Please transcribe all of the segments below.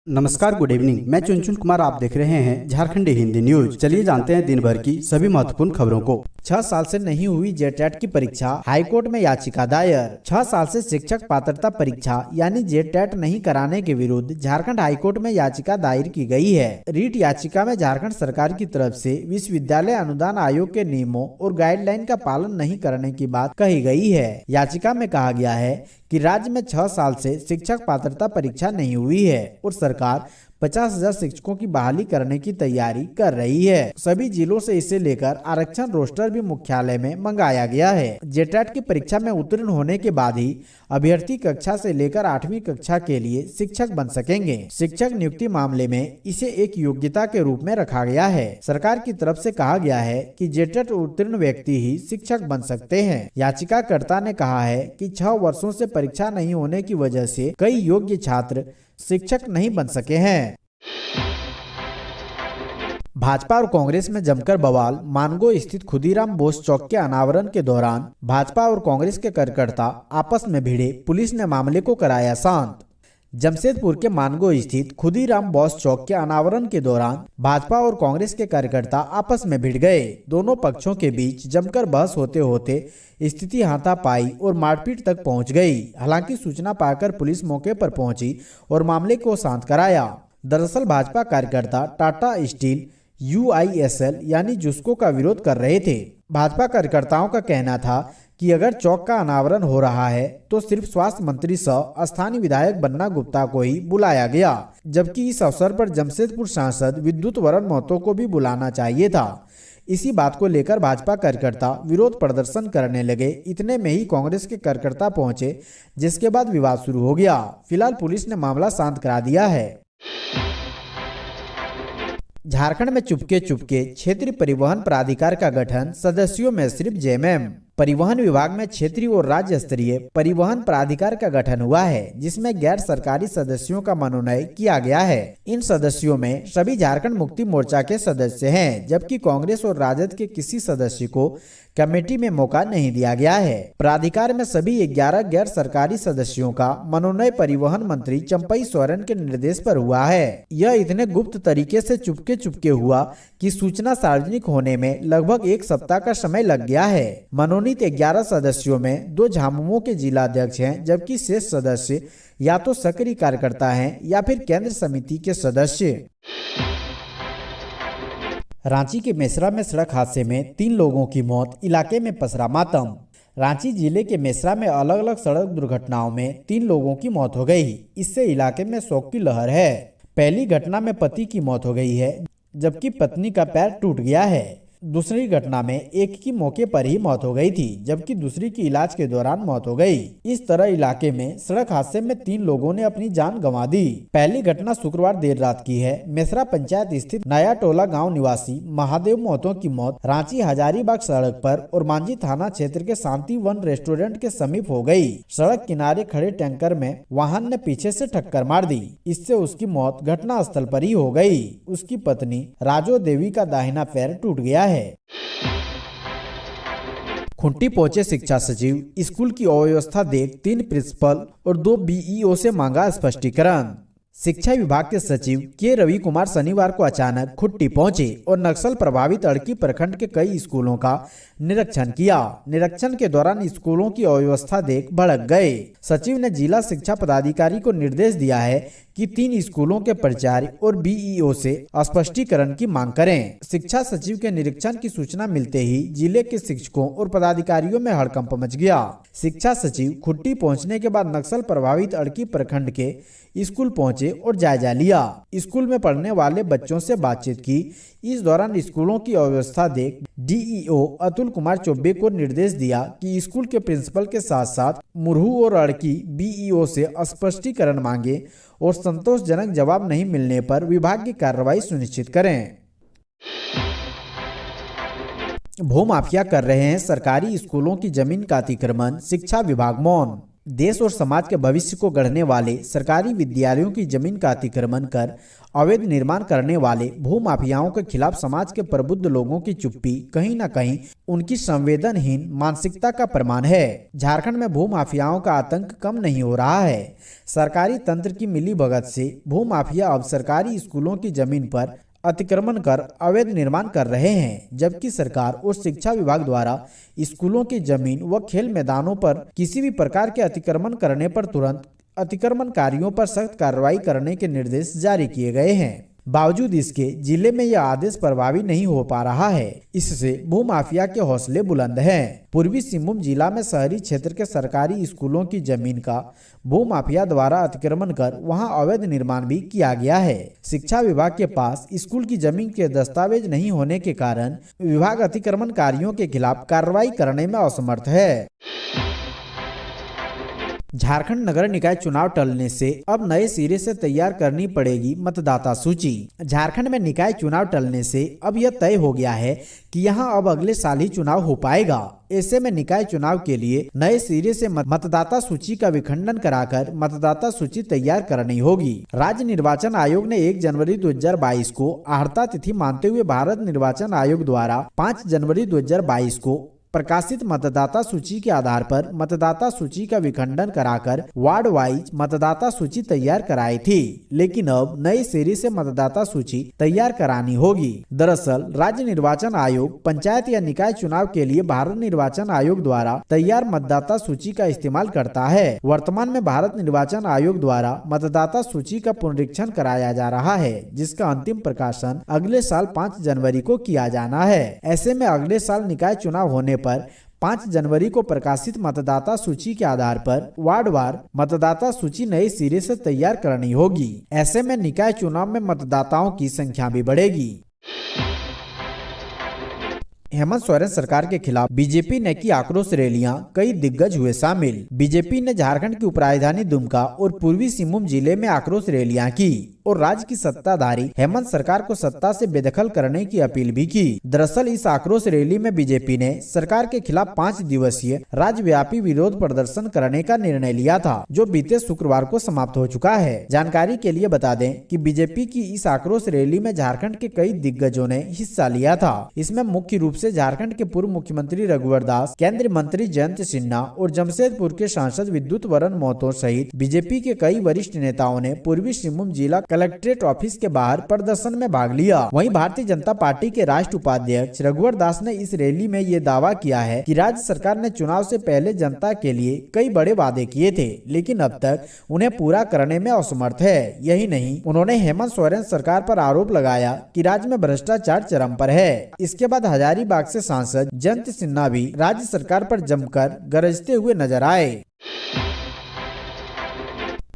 नमस्कार, good evening. मैं चुनचुन कुमार, आप देख रहे हैं झारखंडी हिंदी न्यूज। चलिए जानते हैं दिन भर की सभी महत्वपूर्ण खबरों को। 6 साल से नहीं हुई जेटेट की परीक्षा, हाईकोर्ट में याचिका दायर। 6 साल से शिक्षक पात्रता परीक्षा यानी जेटेट नहीं कराने के विरुद्ध झारखंड हाईकोर्ट में याचिका दायर की गई है। रीट याचिका में झारखंड सरकार की तरफ से विश्वविद्यालय अनुदान आयोग के नियमों और गाइडलाइन का पालन नहीं करने की बात कही गई है। याचिका में कहा गया है कि राज्य में 6 साल से शिक्षक पात्रता परीक्षा नहीं हुई है और सरकार 50,000 शिक्षकों की बहाली करने की तैयारी कर रही है। सभी जिलों से इसे लेकर आरक्षण रोस्टर भी मुख्यालय में मंगाया गया है। जेटेट की परीक्षा में उत्तीर्ण होने के बाद ही अभ्यर्थी कक्षा से लेकर 8वीं कक्षा के लिए शिक्षक बन सकेंगे। शिक्षक नियुक्ति मामले में इसे एक योग्यता के रूप में रखा गया है। सरकार की तरफ से कहा गया है कि जेटेट उत्तीर्ण व्यक्ति ही शिक्षक बन सकते हैं। याचिकाकर्ता ने कहा है कि 6 वर्षों से परीक्षा नहीं होने की वजह से कई योग्य छात्र शिक्षक नहीं बन सके हैं। भाजपा और कांग्रेस में जमकर बवाल। मानगो स्थित खुदीराम बोस चौक के अनावरण के दौरान भाजपा और कांग्रेस के कार्यकर्ता आपस में भिड़े, पुलिस ने मामले को कराया शांत। जमशेदपुर के मानगो स्थित खुदीराम बोस चौक के अनावरण के दौरान भाजपा और कांग्रेस के कार्यकर्ता आपस में भिड़ गए। दोनों पक्षों के बीच जमकर बहस होते होते स्थिति हाथापाई और मारपीट तक पहुंच गई। हालांकि सूचना पाकर पुलिस मौके पर पहुंची और मामले को शांत कराया। दरअसल भाजपा कार्यकर्ता टाटा स्टील UISL यानी जुस्को का विरोध कर रहे थे। भाजपा कार्यकर्ताओं का कहना था कि अगर चौक का अनावरण हो रहा है तो सिर्फ स्वास्थ्य मंत्री सह स्थानीय विधायक बन्ना गुप्ता को ही बुलाया गया, जबकि इस अवसर पर जमशेदपुर सांसद विद्युत वरण महतो को भी बुलाना चाहिए था। इसी बात को लेकर भाजपा कार्यकर्ता विरोध प्रदर्शन करने लगे। इतने में ही कांग्रेस के कार्यकर्ता पहुंचे, जिसके बाद विवाद शुरू हो गया। फिलहाल पुलिस ने मामला शांत करा दिया है। झारखंड में चुपके चुपके क्षेत्रीय परिवहन प्राधिकार का गठन, सदस्यों में सिर्फ जेएमएम। परिवहन विभाग में क्षेत्रीय और राज्य स्तरीय परिवहन प्राधिकार का गठन हुआ है, जिसमें गैर सरकारी सदस्यों का मनोनयन किया गया है। इन सदस्यों में सभी झारखंड मुक्ति मोर्चा के सदस्य हैं, जबकि कांग्रेस और राजद के किसी सदस्य को कमेटी में मौका नहीं दिया गया है। प्राधिकार में सभी 11 गैर सरकारी सदस्यों का मनोनयन परिवहन मंत्री चंपई सोरेन के निर्देश पर हुआ है। यह इतने गुप्त तरीके से चुपके चुपके हुआ कि सूचना सार्वजनिक होने में लगभग 1 सप्ताह का समय लग गया है। मनोनीत 11 सदस्यों में 2 झामुमो के जिलाध्यक्ष हैं, जबकि शेष सदस्य या तो सक्रिय कार्यकर्ता हैं या फिर केंद्र समिति के सदस्य। रांची के मेसरा में सड़क हादसे में 3 लोगों की मौत, इलाके में पसरा मातम। रांची जिले के मेसरा में अलग अलग सड़क दुर्घटनाओं में 3 लोगों की मौत हो गई। इससे इलाके में शोक की लहर है। पहली घटना में पति की मौत हो गई है, जबकि पत्नी का पैर टूट गया है। दूसरी घटना में एक की मौके पर ही मौत हो गई थी, जबकि दूसरी की इलाज के दौरान मौत हो गई। इस तरह इलाके में सड़क हादसे में 3 लोगों ने अपनी जान गंवा दी। पहली घटना शुक्रवार देर रात की है। मेसरा पंचायत स्थित नया टोला गांव निवासी महादेव महतो की मौत रांची हजारीबाग सड़क पर और मांझी थाना क्षेत्र के शांति वन रेस्टोरेंट के समीप हो गई। सड़क किनारे खड़े टैंकर में वाहन ने पीछे से टक्कर मार दी। इससे उसकी मौत घटना स्थल पर ही हो गई। उसकी पत्नी राजो देवी का दाहिना पैर टूट गया है। खुंटी पहुंचे शिक्षा सचिव, स्कूल की अव्यवस्था देख 3 प्रिंसिपल और 2 BEO से मांगा स्पष्टीकरण। शिक्षा विभाग के सचिव के रवि कुमार शनिवार को अचानक खुट्टी पहुंचे और नक्सल प्रभावित अड़की प्रखंड के कई स्कूलों का निरीक्षण किया। निरीक्षण के दौरान स्कूलों की अव्यवस्था देख भड़क गए। सचिव ने जिला शिक्षा पदाधिकारी को निर्देश दिया है कि 3 स्कूलों के प्राचार्य और BEO से स्पष्टीकरण की मांग करें। शिक्षा सचिव के निरीक्षण की सूचना मिलते ही जिले के शिक्षकों और पदाधिकारियों में हड़कंप मच गया। शिक्षा सचिव खुट्टी पहुंचने के बाद नक्सल प्रभावित अड़की प्रखंड के स्कूल पहुंचे और जायजा लिया। स्कूल में पढ़ने वाले बच्चों से बातचीत की। इस दौरान स्कूलों की अव्यवस्था देख DEO अतुल कुमार चौबे को निर्देश दिया कि स्कूल के प्रिंसिपल के साथ साथ मुरहू और अड़की BEO से स्पष्टीकरण मांगे और संतोषजनक जवाब नहीं मिलने पर विभाग की कार्रवाई सुनिश्चित करें। भूमाफिया कर रहे हैं सरकारी स्कूलों की जमीन का अतिक्रमण, शिक्षा विभाग मौन। देश और समाज के भविष्य को गढ़ने वाले सरकारी विद्यालयों की जमीन का अतिक्रमण कर अवैध निर्माण करने वाले भूमाफियाओं के खिलाफ समाज के प्रबुद्ध लोगों की चुप्पी कहीं न कहीं उनकी संवेदनहीन मानसिकता का प्रमाण है। झारखंड में भूमाफियाओं का आतंक कम नहीं हो रहा है। सरकारी तंत्र की मिलीभगत से भूमाफिया अब सरकारी स्कूलों की जमीन पर अतिक्रमण कर अवैध निर्माण कर रहे हैं, जबकि सरकार और शिक्षा विभाग द्वारा स्कूलों की जमीन व खेल मैदानों पर किसी भी प्रकार के अतिक्रमण करने पर तुरंत अतिक्रमणकारियों पर सख्त कार्रवाई करने के निर्देश जारी किए गए हैं। बावजूद इसके जिले में यह आदेश प्रभावी नहीं हो पा रहा है। इससे भूमाफिया के हौसले बुलंद हैं। पूर्वी सिंहभूम जिला में शहरी क्षेत्र के सरकारी स्कूलों की जमीन का भूमाफिया द्वारा अतिक्रमण कर वहां अवैध निर्माण भी किया गया है। शिक्षा विभाग के पास स्कूल की जमीन के दस्तावेज नहीं होने के कारण विभाग अतिक्रमणकारियों के खिलाफ कार्रवाई करने में असमर्थ है। झारखंड नगर निकाय चुनाव टलने से अब नए सिरे से तैयार करनी पड़ेगी मतदाता सूची। झारखंड में निकाय चुनाव टलने से अब यह तय हो गया है कि यहां अब अगले साल ही चुनाव हो पाएगा। ऐसे में निकाय चुनाव के लिए नए सिरे से मतदाता सूची का विखंडन कराकर मतदाता सूची तैयार करनी होगी। राज्य निर्वाचन आयोग ने 1 जनवरी 2022 को आहर्ता तिथि मानते हुए भारत निर्वाचन आयोग द्वारा 5 जनवरी 2022 को प्रकाशित मतदाता सूची के आधार पर मतदाता सूची का विखंडन कराकर वार्ड वाइज मतदाता सूची तैयार कराई थी, लेकिन अब नए सिरे से मतदाता सूची तैयार करानी होगी। दरअसल राज्य निर्वाचन आयोग पंचायत या निकाय चुनाव के लिए भारत निर्वाचन आयोग द्वारा तैयार मतदाता सूची का इस्तेमाल करता है। वर्तमान में भारत निर्वाचन आयोग द्वारा मतदाता सूची का पुनरीक्षण कराया जा रहा है, जिसका अंतिम प्रकाशन अगले साल 5 जनवरी को किया जाना है। ऐसे में अगले साल निकाय चुनाव होने पर 5 जनवरी को प्रकाशित मतदाता सूची के आधार पर वार्डवार मतदाता सूची नए सिरे से तैयार करनी होगी। ऐसे में निकाय चुनाव में मतदाताओं की संख्या भी बढ़ेगी। हेमंत सोरेन सरकार के खिलाफ बीजेपी ने की आक्रोश रैलियां, कई दिग्गज हुए शामिल। बीजेपी ने झारखंड की उपराजधानी दुमका और पूर्वी सिंहभूम जिले में आक्रोश रैलियां की और राज्य की सत्ताधारी हेमंत सरकार को सत्ता से बेदखल करने की अपील भी की। दरअसल इस आक्रोश रैली में बीजेपी ने सरकार के खिलाफ 5 दिवसीय राज्यव्यापी विरोध प्रदर्शन करने का निर्णय लिया था, जो बीते शुक्रवार को समाप्त हो चुका है। जानकारी के लिए बता दें कि बीजेपी की इस आक्रोश रैली में झारखंड के कई दिग्गजों ने हिस्सा लिया था। इसमें मुख्य रूप से झारखंड के पूर्व मुख्यमंत्री रघुवर दास, केंद्रीय मंत्री जयंत सिन्हा और जमशेदपुर के सांसद विद्युत वरण महतो सहित बीजेपी के कई वरिष्ठ नेताओं ने पूर्वी सिंहभूम जिला कलेक्ट्रेट ऑफिस के बाहर प्रदर्शन में भाग लिया। वहीं भारतीय जनता पार्टी के राष्ट्रीय उपाध्यक्ष रघुवर दास ने इस रैली में ये दावा किया है कि राज्य सरकार ने चुनाव से पहले जनता के लिए कई बड़े वादे किए थे, लेकिन अब तक उन्हें पूरा करने में असमर्थ है। यही नहीं, उन्होंने हेमंत सोरेन सरकार पर आरोप लगाया कि राज्य में भ्रष्टाचार चरम पर है। इसके बाद हजारीबाग से सांसद जयंत सिन्हा भी राज्य सरकार पर जमकर गरजते हुए नजर आए।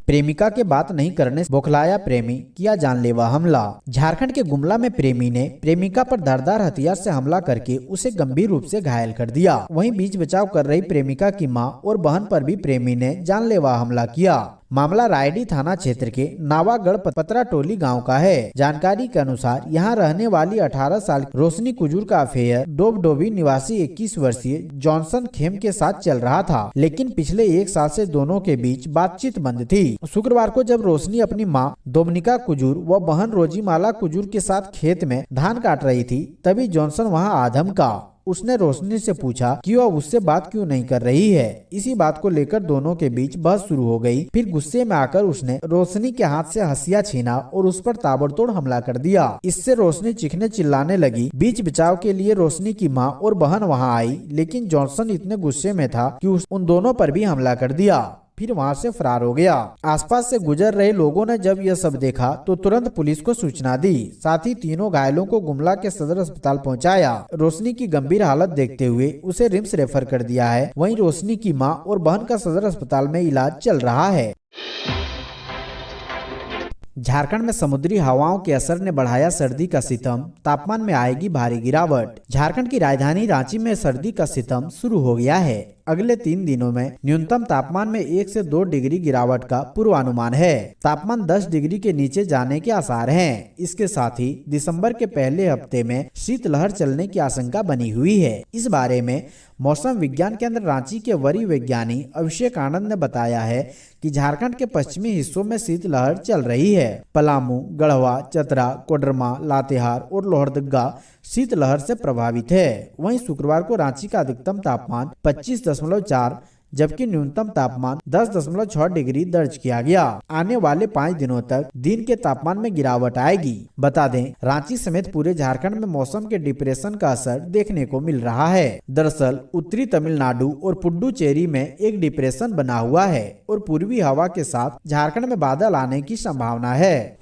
प्रेमिका के बात नहीं करने से बौखलाया प्रेमी, किया जानलेवा हमला। झारखंड के गुमला में प्रेमी ने प्रेमिका पर धारदार हथियार से हमला करके उसे गंभीर रूप से घायल कर दिया। वहीं बीच बचाव कर रही प्रेमिका की मां और बहन पर भी प्रेमी ने जानलेवा हमला किया। मामला रायडी थाना क्षेत्र के नावागढ़ पतरा टोली गांव का है। जानकारी के अनुसार यहां रहने वाली 18 साल रोशनी कुजूर का अफेयर डोबडोबी निवासी 21 वर्षीय जॉनसन खेम के साथ चल रहा था, लेकिन पिछले 1 साल से दोनों के बीच बातचीत बंद थी। शुक्रवार को जब रोशनी अपनी मां दोमनिका कुजूर व बहन रोजीमाला कुजूर के साथ खेत में धान काट रही थी, तभी जॉनसन वहां आ धमका। उसने रोशनी से पूछा कि वह उससे बात क्यों नहीं कर रही है। इसी बात को लेकर दोनों के बीच बहस शुरू हो गई। फिर गुस्से में आकर उसने रोशनी के हाथ से हंसिया छीना और उस पर ताबड़तोड़ हमला कर दिया। इससे रोशनी चीखने चिल्लाने लगी। बीच बचाव के लिए रोशनी की मां और बहन वहां आई, लेकिन जॉनसन इतने गुस्से में था कि उन दोनों पर भी हमला कर दिया, फिर वहां से फरार हो गया। आसपास से गुजर रहे लोगों ने जब यह सब देखा तो तुरंत पुलिस को सूचना दी। साथ ही तीनों घायलों को गुमला के सदर अस्पताल पहुंचाया। रोशनी की गंभीर हालत देखते हुए उसे रिम्स रेफर कर दिया है। वहीं रोशनी की मां और बहन का सदर अस्पताल में इलाज चल रहा है। झारखंड में समुद्री हवाओं के असर ने बढ़ाया सर्दी का सितम, तापमान में आएगी भारी गिरावट। झारखंड की राजधानी रांची में सर्दी का सितम शुरू हो गया है। अगले 3 दिनों में न्यूनतम तापमान में 1 से 2 डिग्री गिरावट का पूर्वानुमान है। तापमान 10 डिग्री के नीचे जाने के आसार हैं। इसके साथ ही दिसंबर के पहले हफ्ते में शीतलहर चलने की आशंका बनी हुई है। इस बारे में मौसम विज्ञान केंद्र रांची के वरीय वैज्ञानिक अभिषेक आनंद ने बताया है कि झारखंड के पश्चिमी हिस्सों में शीतलहर चल रही है। पलामू, गढ़वा, चतरा, कोडरमा, लातेहार और लोहरदगा शीतलहर से प्रभावित है। वहीं शुक्रवार को रांची का अधिकतम तापमान 25.4 जबकि न्यूनतम तापमान 10.6 डिग्री दर्ज किया गया। आने वाले 5 दिनों तक दिन के तापमान में गिरावट आएगी। बता दें, रांची समेत पूरे झारखंड में मौसम के डिप्रेशन का असर देखने को मिल रहा है। दरअसल उत्तरी तमिलनाडु और पुडुचेरी में एक डिप्रेशन बना हुआ है और पूर्वी हवा के साथ झारखंड में बादल आने की संभावना है।